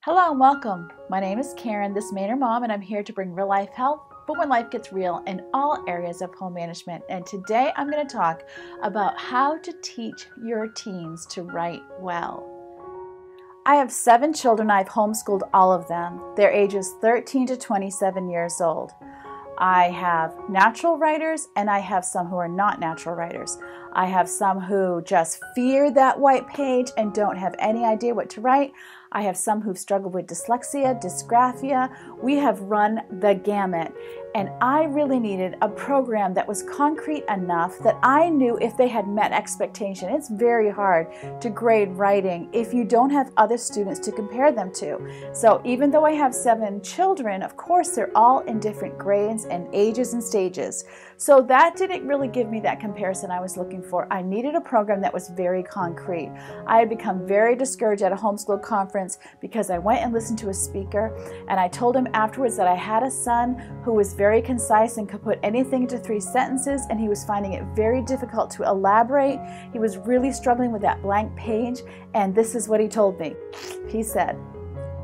Hello and welcome. My name is Karen, thismainermom, and I'm here to bring real life help for when life gets real in all areas of home management. And today I'm going to talk about how to teach your teens to write well. I have 7 children. I've homeschooled all of them. They're ages 13 to 27 years old. I have natural writers and I have some who are not natural writers. I have some who just fear that white page and don't have any idea what to write. I have some who've struggled with dyslexia, dysgraphia. We have run the gamut. And I really needed a program that was concrete enough that I knew if they had met expectation. It's very hard to grade writing if you don't have other students to compare them to. So even though I have 7 children, of course, they're all in different grades and ages and stages. So that didn't really give me that comparison I was looking for. I needed a program that was very concrete. I had become very discouraged at a homeschool conference because I went and listened to a speaker and I told him afterwards that I had a son who was very concise and could put anything into 3 sentences, and he was finding it very difficult to elaborate. He was really struggling with that blank page, and this is what he told me. He said,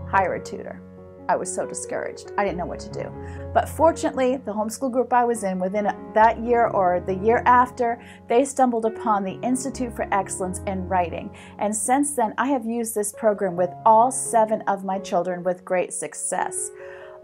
hire a tutor. I was so discouraged. I didn't know what to do. But fortunately, the homeschool group I was in, within that year or the year after, they stumbled upon the Institute for Excellence in Writing. And since then, I have used this program with all 7 of my children with great success.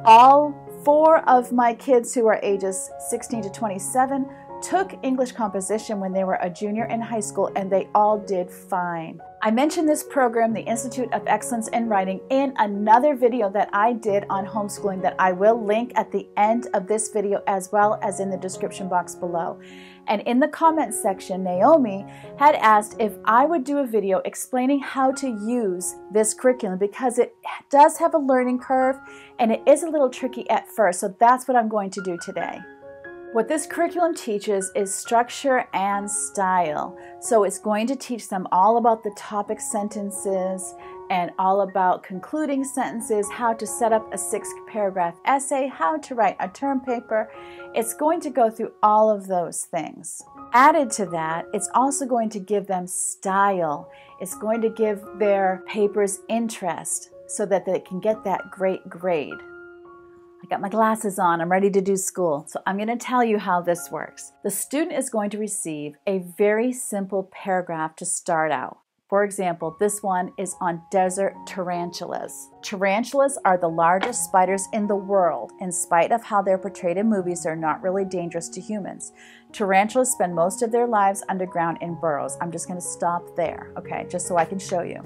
All 4 of my kids who are ages 16 to 27 took English composition when they were a junior in high school, and they all did fine. I mentioned this program, the Institute of Excellence in Writing, in another video that I did on homeschooling that I will link at the end of this video as well as in the description box below. And in the comments section, Naomi had asked if I would do a video explaining how to use this curriculum because it does have a learning curve and it is a little tricky at first. So that's what I'm going to do today. What this curriculum teaches is structure and style. So it's going to teach them all about the topic sentences and all about concluding sentences, how to set up a 6-paragraph essay, how to write a term paper. It's going to go through all of those things. Added to that, it's also going to give them style. It's going to give their papers interest so that they can get that great grade. I got my glasses on, I'm ready to do school. So I'm going to tell you how this works. The student is going to receive a very simple paragraph to start out. For example, this one is on desert tarantulas. Tarantulas are the largest spiders in the world. In spite of how they're portrayed in movies, they're not really dangerous to humans. Tarantulas spend most of their lives underground in burrows. I'm just going to stop there, okay, just so I can show you.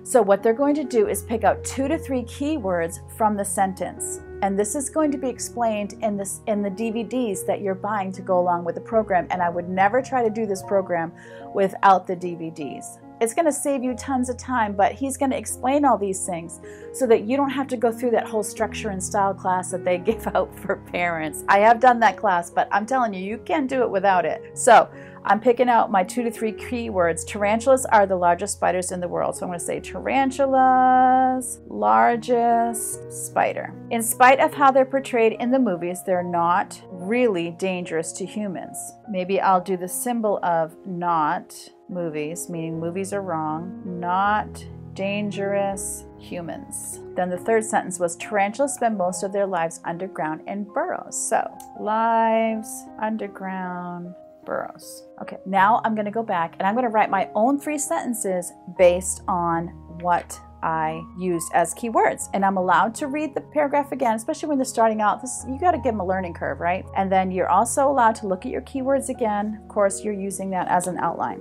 So what they're going to do is pick out 2 to 3 keywords from the sentence. And this is going to be explained in the DVDs that you're buying to go along with the program. And I would never try to do this program without the DVDs. It's going to save you tons of time, but he's going to explain all these things so that you don't have to go through that whole structure and style class that they give out for parents. I have done that class, but I'm telling you, you can't do it without it. So I'm picking out my 2 to 3 keywords. Tarantulas are the largest spiders in the world. So I'm going to say tarantulas, largest spider. In spite of how they're portrayed in the movies, they're not really dangerous to humans. Maybe I'll do the symbol of not movies, meaning movies are wrong, not dangerous humans. Then the 3rd sentence was tarantulas spend most of their lives underground in burrows. So lives underground burrows. Okay, now I'm going to go back and I'm going to write my own 3 sentences based on what I used as keywords. And I'm allowed to read the paragraph again, especially when they're starting out. You got to give them a learning curve, right? And then you're also allowed to look at your keywords again. Of course, you're using that as an outline.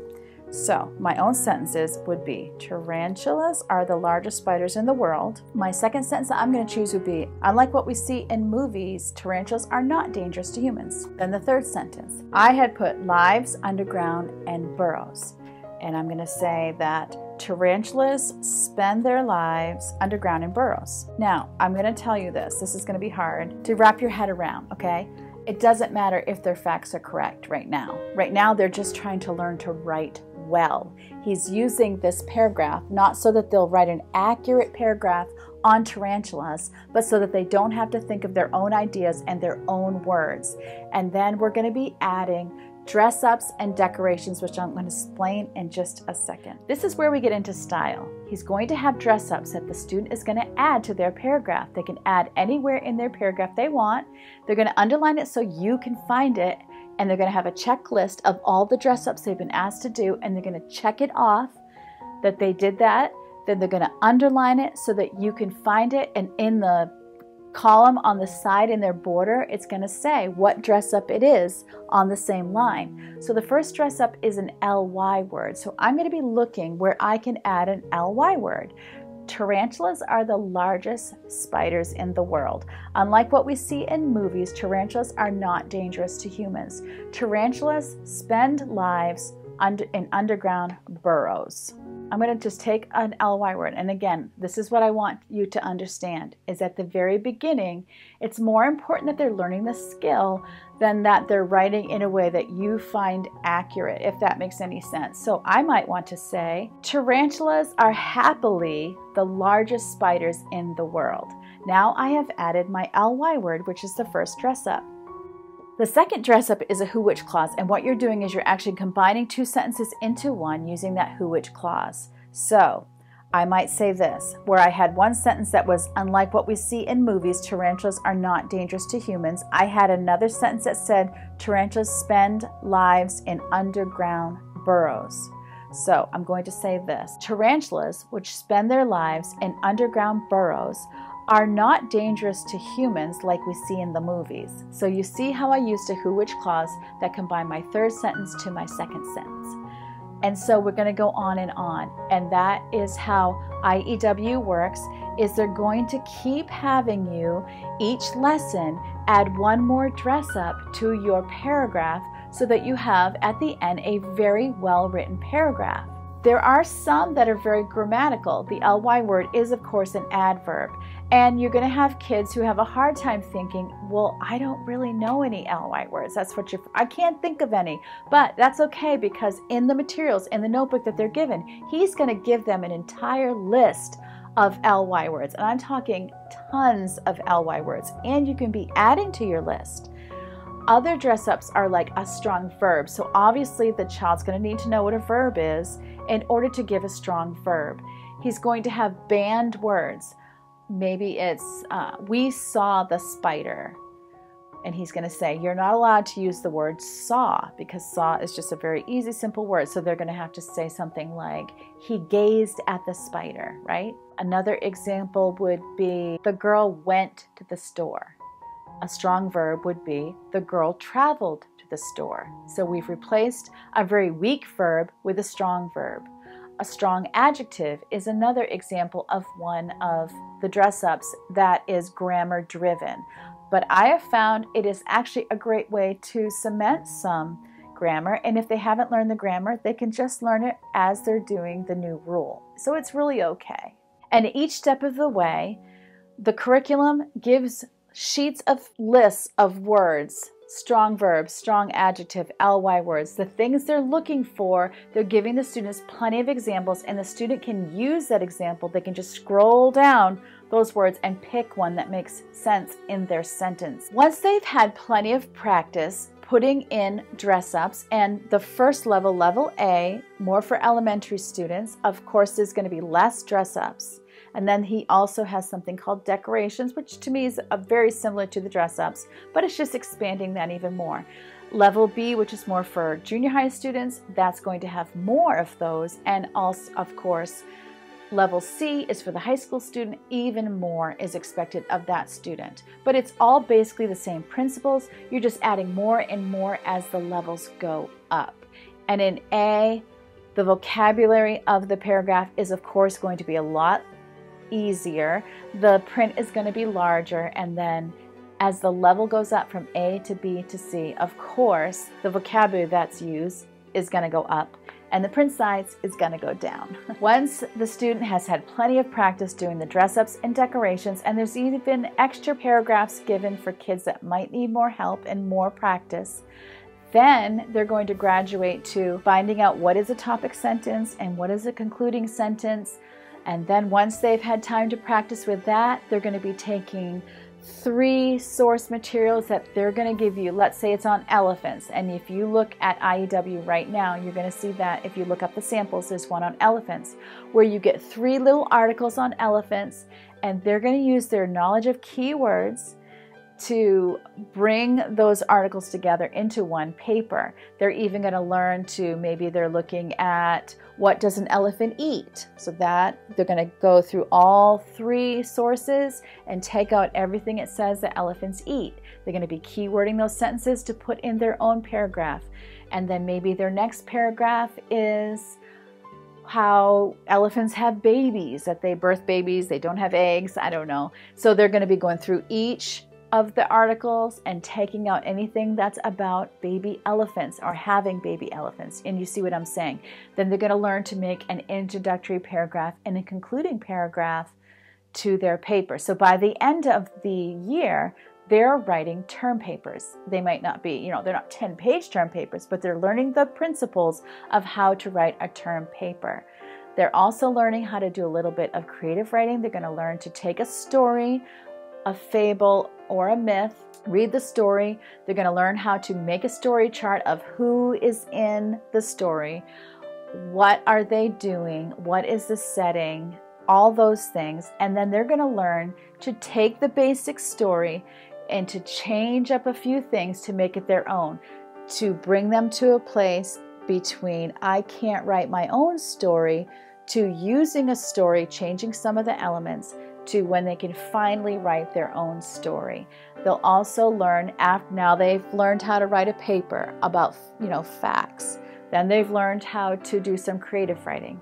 So my own sentences would be, tarantulas are the largest spiders in the world. My 2nd sentence that I'm going to choose would be, unlike what we see in movies, tarantulas are not dangerous to humans. Then the 3rd sentence, I had put lives underground and burrows. And I'm going to say that tarantulas spend their lives underground in burrows. Now, I'm going to tell you this. This is going to be hard to wrap your head around, okay? It doesn't matter if their facts are correct right now. Right now, they're just trying to learn to write well. He's using this paragraph not so that they'll write an accurate paragraph on tarantulas, but so that they don't have to think of their own ideas and their own words. And then we're going to be adding dress ups and decorations, which I'm going to explain in just a second. This is where we get into style. He's going to have dress ups that the student is going to add to their paragraph. They can add anywhere in their paragraph they want. They're going to underline it so you can find it, and they're going to have a checklist of all the dress ups they've been asked to do, and they're going to check it off that they did that. Then they're going to underline it so that you can find it, and in the column on the side in their border, it's going to say what dress up it is on the same line. So the first dress up is an ly word. So I'm going to be looking where I can add an ly word. Tarantulas are the largest spiders in the world. Unlike what we see in movies, tarantulas are not dangerous to humans. Tarantulas spend lives in underground burrows. I'm going to just take an ly word, and again, this is what I want you to understand, is at the very beginning, it's more important that they're learning the skill than that they're writing in a way that you find accurate, if that makes any sense. So I might want to say, tarantulas are happily the largest spiders in the world. Now I have added my ly word, which is the first dress up. The second dress up is a who-which clause, and what you're doing is you're actually combining two sentences into one using that who-which clause. So I might say this, where I had one sentence that was, unlike what we see in movies, tarantulas are not dangerous to humans. I had another sentence that said, tarantulas spend lives in underground burrows. So I'm going to say this, tarantulas, which spend their lives in underground burrows, are not dangerous to humans like we see in the movies. So you see how I used a who-which clause that combined my third sentence to my second sentence. And so we're going to go on, and that is how IEW works, is they're going to keep having you each lesson add one more dress up to your paragraph so that you have at the end a very well-written paragraph. There are some that are very grammatical. The ly word is, of course, an adverb. And you're going to have kids who have a hard time thinking, well, I don't really know any ly words. I can't think of any. But that's okay, because in the materials, in the notebook that they're given, he's going to give them an entire list of ly words. And I'm talking tons of ly words. And you can be adding to your list. Other dress ups are like a strong verb. So obviously the child's going to need to know what a verb is in order to give a strong verb. He's going to have banned words. Maybe it's, we saw the spider. And he's going to say, you're not allowed to use the word saw, because saw is just a very easy, simple word. So they're going to have to say something like, he gazed at the spider, right? Another example would be, the girl went to the store. A strong verb would be, the girl traveled to the store. So we've replaced a very weak verb with a strong verb. A strong adjective is another example of one of the dress-ups that is grammar driven. But I have found it is actually a great way to cement some grammar, and if they haven't learned the grammar, they can just learn it as they're doing the new rule. So it's really okay. And each step of the way, the curriculum gives sheets of lists of words, strong verbs, strong adjective, ly words, the things they're looking for. They're giving the students plenty of examples, and the student can use that example. They can just scroll down those words and pick one that makes sense in their sentence. Once they've had plenty of practice putting in dress ups, and the first level, level A, more for elementary students, of course there's going to be less dress ups. And then he also has something called decorations, which to me is very similar to the dress ups, but it's just expanding that even more. Level B, which is more for junior high students, that's going to have more of those. And also, of course, level C is for the high school student. Even more is expected of that student. But it's all basically the same principles. You're just adding more and more as the levels go up. And in A, the vocabulary of the paragraph is, of course, going to be a lot easier. The print is going to be larger, and then as the level goes up from A to B to C, of course, the vocabulary that's used is going to go up, and the print size is going to go down. Once the student has had plenty of practice doing the dress-ups and decorations, and there's even extra paragraphs given for kids that might need more help and more practice, then they're going to graduate to finding out what is a topic sentence and what is a concluding sentence. And then once they've had time to practice with that, they're going to be taking 3 source materials that they're going to give you. Let's say it's on elephants, and if you look at IEW right now, you're going to see that if you look up the samples, there's one on elephants, where you get 3 little articles on elephants, and they're going to use their knowledge of keywords to bring those articles together into one paper. They're even going to learn to, maybe they're looking at what does an elephant eat, so that they're going to go through all 3 sources and take out everything it says that elephants eat. They're going to be keywording those sentences to put in their own paragraph, and then maybe their next paragraph is how elephants have babies, that they birth babies, they don't have eggs, I don't know. So they're going to be going through each of the articles and taking out anything that's about baby elephants or having baby elephants. And you see what I'm saying? Then they're going to learn to make an introductory paragraph and a concluding paragraph to their paper. So by the end of the year, they're writing term papers. They might not be, they're not 10-page term papers, but they're learning the principles of how to write a term paper. They're also learning how to do a little bit of creative writing. They're going to learn to take a story, a fable, or a myth, read the story. They're going to learn how to make a story chart of who is in the story, what are they doing, what is the setting, all those things. And then they're going to learn to take the basic story and to change up a few things to make it their own, to bring them to a place between I can't write my own story to using a story, changing some of the elements, to when they can finally write their own story. They'll also learn, now they've learned how to write a paper about, facts. Then they've learned how to do some creative writing.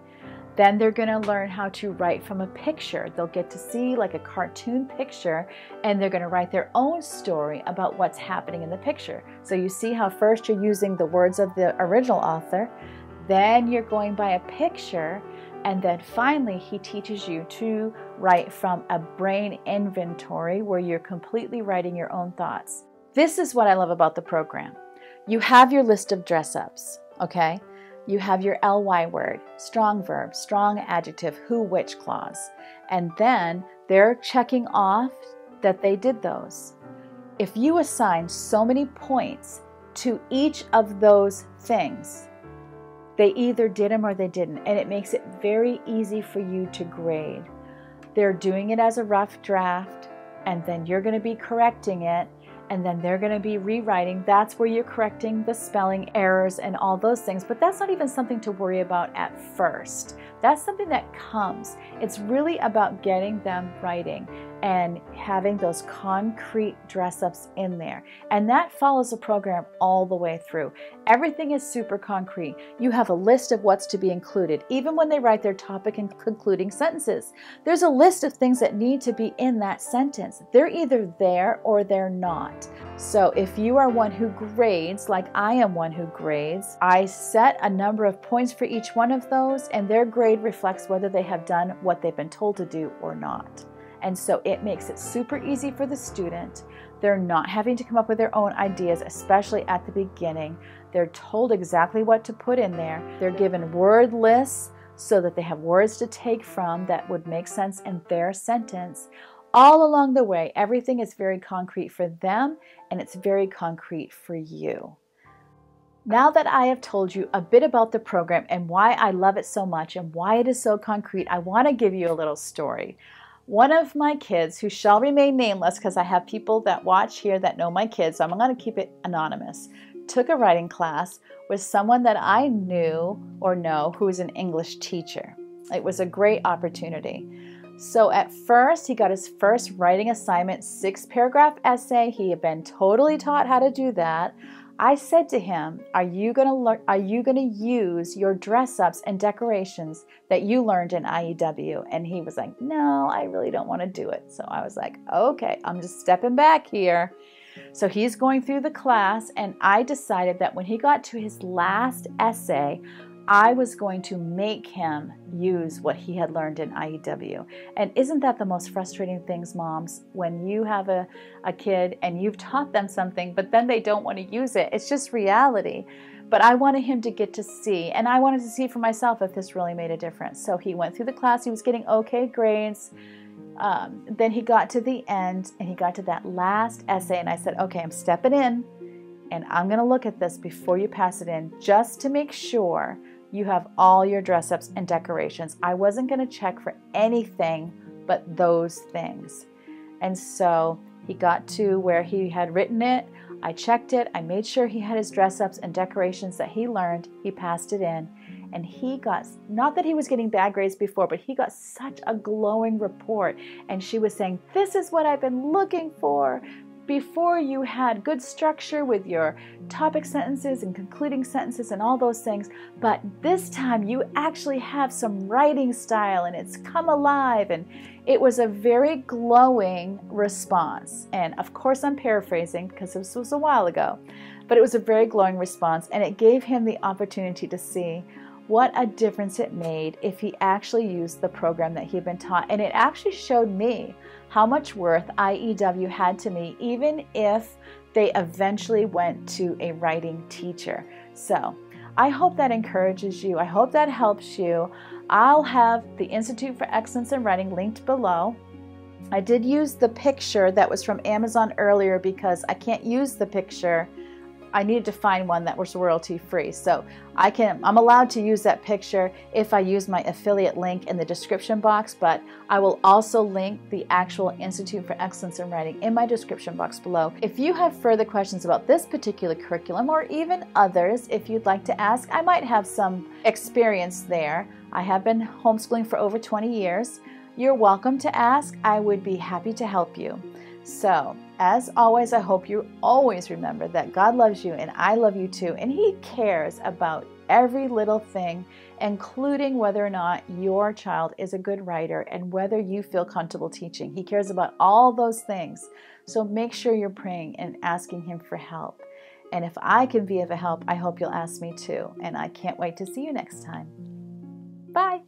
Then they're going to learn how to write from a picture. They'll get to see like a cartoon picture, and they're going to write their own story about what's happening in the picture. So you see how first you're using the words of the original author, then you're going by a picture, and then finally he teaches you to write from a brain inventory where you're completely writing your own thoughts. This is what I love about the program. You have your list of dress-ups, okay? You have your ly word, strong verb, strong adjective, who, which clause. And then they're checking off that they did those. If you assign so many points to each of those things, they either did them or they didn't, and it makes it very easy for you to grade. They're doing it as a rough draft, and then you're going to be correcting it, and then they're going to be rewriting. That's where you're correcting the spelling errors and all those things, but that's not even something to worry about at first. That's something that comes. It's really about getting them writing and having those concrete dress-ups in there. And that follows the program all the way through. Everything is super concrete. You have a list of what's to be included. Even when they write their topic and concluding sentences, there's a list of things that need to be in that sentence. They're either there or they're not. So if you are one who grades, like I am one who grades, I set a number of points for each one of those, and their grade reflects whether they have done what they've been told to do or not. And so it makes it super easy for the student. They're not having to come up with their own ideas, especially at the beginning. They're told exactly what to put in there. They're given word lists so that they have words to take from that would make sense in their sentence. All along the way, everything is very concrete for them, and it's very concrete for you. Now that I have told you a bit about the program and why I love it so much and why it is so concrete, I want to give you a little story. One of my kids, who shall remain nameless because I have people that watch here that know my kids, so I'm going to keep it anonymous, took a writing class with someone that I knew or know who is an English teacher. It was a great opportunity. So at first, he got his first writing assignment, 6-paragraph essay. He had been totally taught how to do that. I said to him, are you going to use your dress-ups and decorations that you learned in IEW? And he was like, no, I really don't want to do it. So I was like, okay, I'm just stepping back here. So he's going through the class, and I decided that when he got to his last essay, I was going to make him use what he had learned in IEW. And isn't that the most frustrating things, moms, when you have a kid and you've taught them something, but then they don't want to use it? It's just reality. But I wanted him to get to see, and I wanted to see for myself if this really made a difference. So he went through the class. He was getting okay grades. then he got to the end and he got to that last essay, and I said, okay, I'm stepping in and I'm going to look at this before you pass it in, just to make sure you have all your dress ups and decorations. I wasn't going to check for anything but those things. And so he got to where he had written it. I checked it. I made sure he had his dress ups and decorations that he learned. He passed it in. And he got, not that he was getting bad grades before, but he got such a glowing report. And she was saying, this is what I've been looking for. Before you had good structure with your topic sentences and concluding sentences and all those things, but this time you actually have some writing style and it's come alive. And it was a very glowing response. And of course I'm paraphrasing because this was a while ago, but it was a very glowing response, and it gave him the opportunity to see what a difference it made if he actually used the program that he'd been taught. And it actually showed me how much worth IEW had to me, even if they eventually went to a writing teacher. So I hope that encourages you. I hope that helps you. I'll have the Institute for Excellence in Writing linked below. I did use the picture that was from Amazon earlier because I can't use the picture. I needed to find one that was royalty free. So I'm allowed to use that picture if I use my affiliate link in the description box, but I will also link the actual Institute for Excellence in Writing in my description box below. If you have further questions about this particular curriculum or even others, if you'd like to ask, I might have some experience there. I have been homeschooling for over 20 years. You're welcome to ask. I would be happy to help you. So, as always, I hope you always remember that God loves you and I love you too, and He cares about every little thing, including whether or not your child is a good writer and whether you feel comfortable teaching. He cares about all those things. So make sure you're praying and asking Him for help. And if I can be of a help, I hope you'll ask me too. And I can't wait to see you next time. Bye.